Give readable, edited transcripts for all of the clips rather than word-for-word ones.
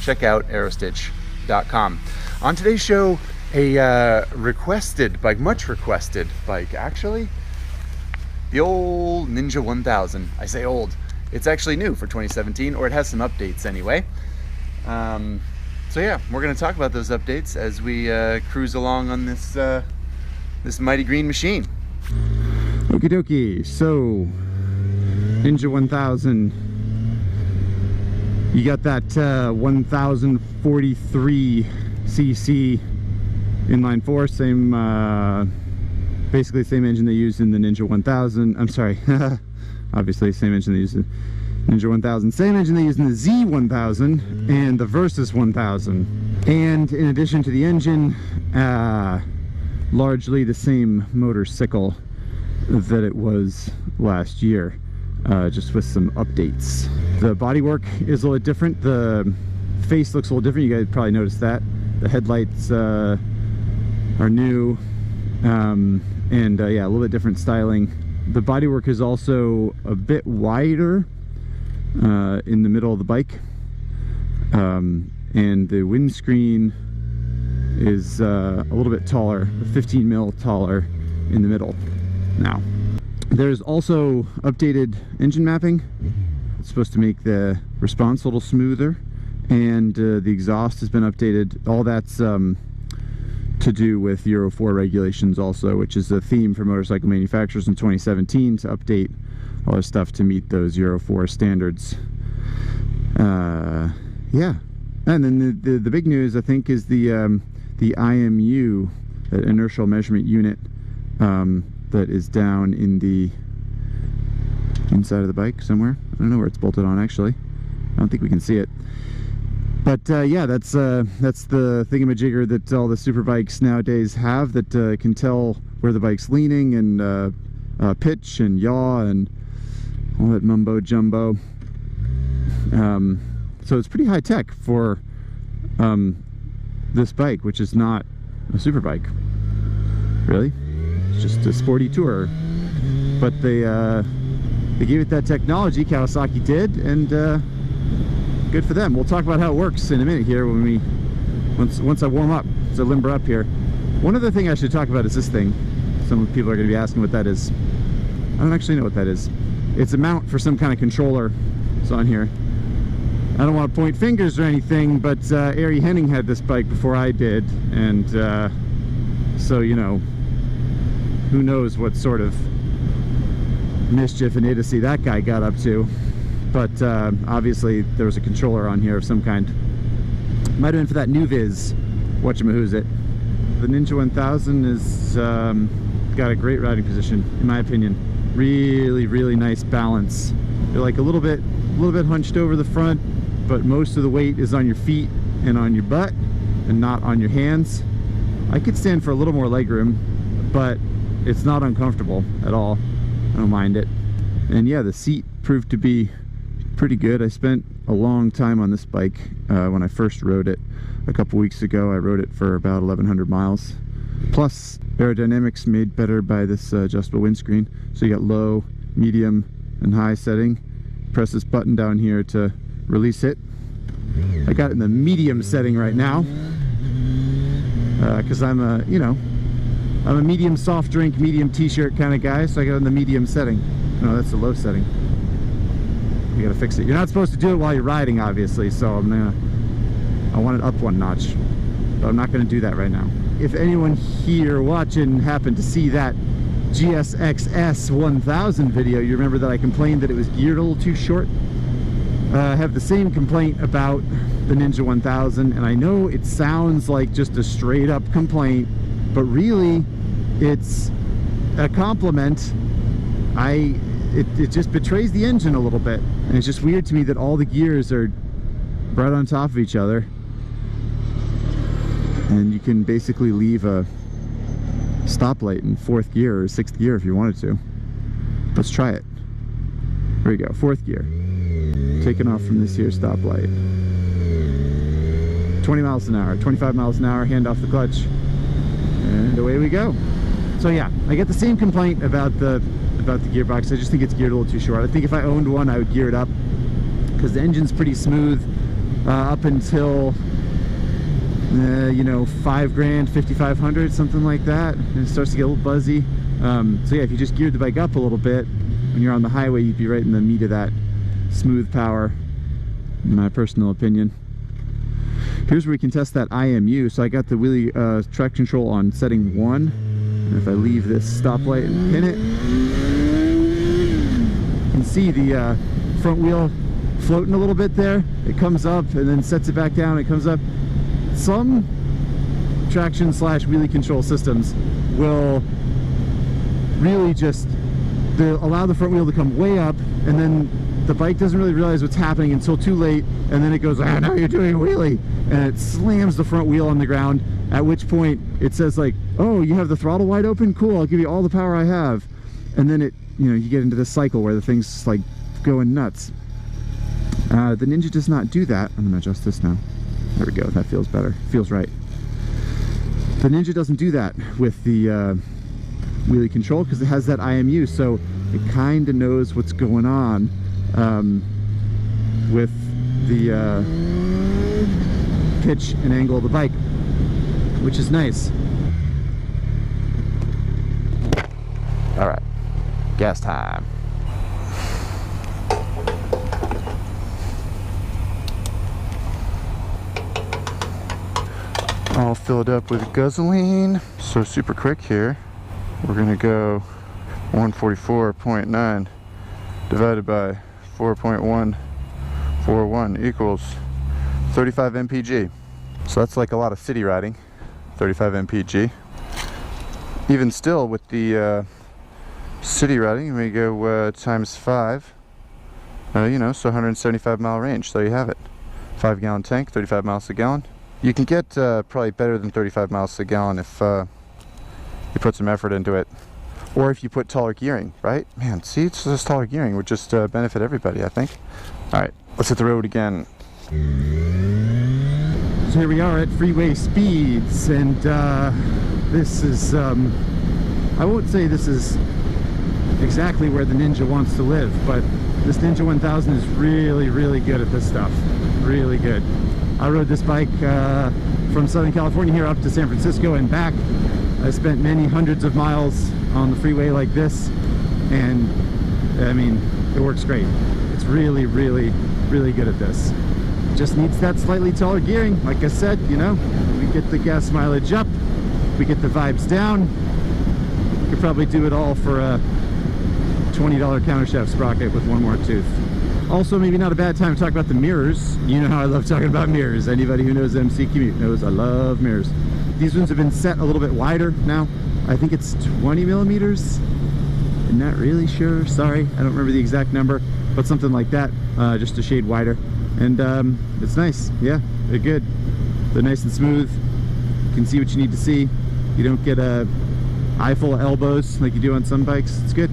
check out aerostitch.com. On today's show, a requested bike, much requested bike actually, the old Ninja 1000. I say old, it's actually new for 2017, or it has some updates anyway. So yeah, we're going to talk about those updates as we cruise along on this this mighty green machine. Okie dokie, so Ninja 1000, you got that 1043 cc inline four, same basically same engine they used in the Ninja 1000. I'm sorry, obviously same engine they used in Ninja 1000, same engine they used in the Z1000 and the Versus 1000. And in addition to the engine, largely the same motorcycle that it was last year, just with some updates. The bodywork is a little bit different. The face looks a little different. You guys probably noticed that. The headlights are new, and yeah, a little bit different styling. The bodywork is also a bit wider in the middle of the bike, and the windscreen is a little bit taller, 15 mil taller in the middle now. There's also updated engine mapping. It's supposed to make the response a little smoother, and the exhaust has been updated. All that's to do with Euro 4 regulations also, which is a theme for motorcycle manufacturers in 2017, to update all their stuff to meet those Euro 4 standards. Yeah, and then the big news, I think, is the IMU, that inertial measurement unit, that is down in the inside of the bike somewhere. I don't know where it's bolted on actually. I don't think we can see it. But yeah, that's the thingamajigger that all the super bikes nowadays have, that can tell where the bike's leaning, and pitch and yaw and all that mumbo jumbo. So it's pretty high tech for this bike, which is not a super bike, really. It's just a sporty tourer. But they gave it that technology, Kawasaki did, and good for them. We'll talk about how it works in a minute here when once I warm up, so limber up here. One other thing I should talk about is this thing. Some people are going to be asking what that is. I don't actually know what that is. It's a mount for some kind of controller. It's on here. I don't want to point fingers or anything, but Ari Henning had this bike before I did, and so, you know, who knows what sort of mischief and idiocy that guy got up to. But obviously there was a controller on here of some kind. Might have been for that new Viz, whatchamahoos it. The Ninja 1000 is got a great riding position, in my opinion. Really nice balance. You're like a little bit hunched over the front, but most of the weight is on your feet and on your butt and not on your hands. I could stand for a little more legroom, but it's not uncomfortable at all. I don't mind it. And yeah, the seat proved to be pretty good. I spent a long time on this bike when I first rode it a couple weeks ago. I rode it for about 1,100 miles. Plus aerodynamics made better by this adjustable windscreen. So you got low, medium, and high setting. Press this button down here to release it. I got it in the medium setting right now because I'm a medium soft drink, medium t-shirt kind of guy, so I got it in the medium setting. No, that's the low setting. You gotta fix it. You're not supposed to do it while you're riding, obviously, so I want it up one notch, but I'm not gonna do that right now. If anyone here watching happened to see that GSX-S 1000 video, you remember that I complained that it was geared a little too short. I have the same complaint about the Ninja 1000, and I know it sounds like just a straight up complaint, but really it's a compliment. It just betrays the engine a little bit, and it's just weird to me that all the gears are right on top of each other, and you can basically leave a stoplight in 4th gear or 6th gear if you wanted to. Let's try it. There we go, 4th gear. Taking off from this here stoplight. 20 miles an hour, 25 miles an hour, hand off the clutch, and away we go. So yeah, I get the same complaint about the gearbox. I just think it's geared a little too short. I think if I owned one, I would gear it up because the engine's pretty smooth. up until you know, $5 grand, 5,500, something like that, and it starts to get a little buzzy. So yeah, if you just geared the bike up a little bit when you're on the highway, you'd be right in the meat of that smooth power, in my personal opinion. Here's where we can test that IMU. So I got the wheelie traction control on setting 1, and if I leave this stoplight and pin it, you can see the front wheel floating a little bit there. It comes up and then sets it back down. It comes up. Some traction slash wheelie control systems will really just allow the front wheel to come way up, and then the bike doesn't really realize what's happening until too late, and then it goes, ah, now you're doing a wheelie, and it slams the front wheel on the ground, at which point it says like, oh, you have the throttle wide open? Cool, I'll give you all the power I have. And then it, you know, you get into this cycle where the thing's just like going nuts. The Ninja does not do that. I'm gonna adjust this now. There we go, that feels better, feels right. The Ninja doesn't do that with the wheelie control because it has that IMU, so it kind of knows what's going on with the pitch and angle of the bike, which is nice. All right, gas time. All filled up with gasoline. So super quick here. We're gonna go 144.9 divided by 4.141 equals 35 mpg. So that's like a lot of city riding, 35 mpg. Even still with the city riding, we go times 5, you know, so 175 mile range. So you have it. 5 gallon tank, 35 miles a gallon. You can get probably better than 35 miles a gallon if you put some effort into it, or if you put taller gearing, right? Man, see, it's just taller gearing would just benefit everybody, I think. All right, let's hit the road again. So here we are at freeway speeds, and this is, I won't say this is exactly where the Ninja wants to live, but this Ninja 1000 is really, really good at this stuff. Really good. I rode this bike from Southern California here up to San Francisco and back. I spent many hundreds of miles on the freeway like this, and I mean, it works great. It's really, really, really good at this. Just needs that slightly taller gearing. Like I said, you know, we get the gas mileage up, we get the vibes down. We could probably do it all for a $20 countershaft sprocket with one more tooth. Also, maybe not a bad time to talk about the mirrors. You know how I love talking about mirrors. Anybody who knows MC Commute knows I love mirrors. These ones have been set a little bit wider now. I think it's 20 millimeters. I'm not really sure, sorry. I don't remember the exact number, but something like that, just a shade wider. And it's nice, yeah, they're good. They're nice and smooth. You can see what you need to see. You don't get a eye full of elbows like you do on some bikes. It's good.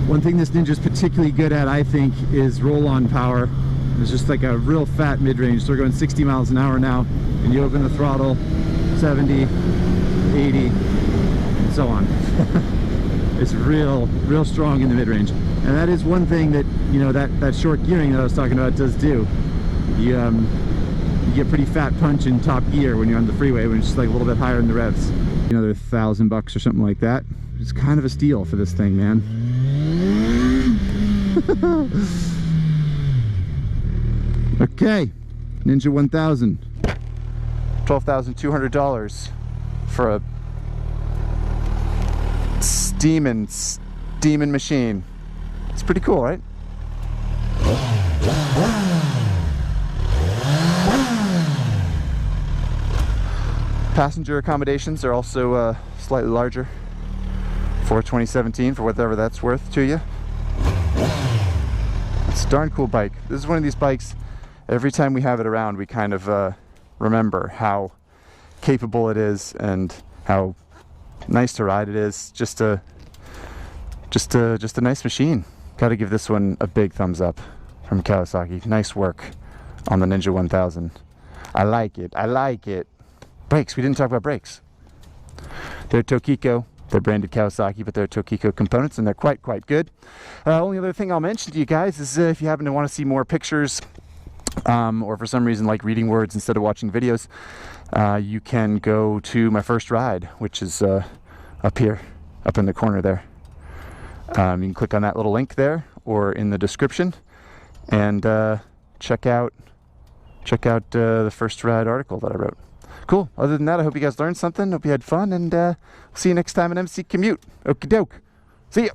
One thing this Ninja's particularly good at, I think, is roll-on power. It's just like a real fat mid-range. So we're going 60 miles an hour now, and you open the throttle, 70, 80, and so on. It's real strong in the mid-range. And that is one thing that, you know, that short gearing that I was talking about does do. You get pretty fat punch in top gear when you're on the freeway, when it's just like a little bit higher in the revs. You know, they're $1,000 or something like that. It's kind of a steal for this thing, man. Okay, Ninja 1000, $12,200 for a steaming machine. It's pretty cool, right? Passenger accommodations are also slightly larger for 2017, for whatever that's worth to you. It's a darn cool bike. This is one of these bikes, every time we have it around, we kind of remember how capable it is and how nice to ride it is. Just a nice machine. Got to give this one a big thumbs up from Kawasaki. Nice work on the Ninja 1000. I like it. I like it. Brakes. We didn't talk about brakes. They're Tokiko. They're branded Kawasaki, but they're Tokiko components, and they're quite good. Only other thing I'll mention to you guys is if you happen to want to see more pictures or for some reason like reading words instead of watching videos, you can go to my first ride, which is up here, up in the corner there. You can click on that little link there or in the description and check out the first ride article that I wrote. Cool. Other than that, I hope you guys learned something. Hope you had fun, and see you next time at MC Commute. Okie doke. See ya.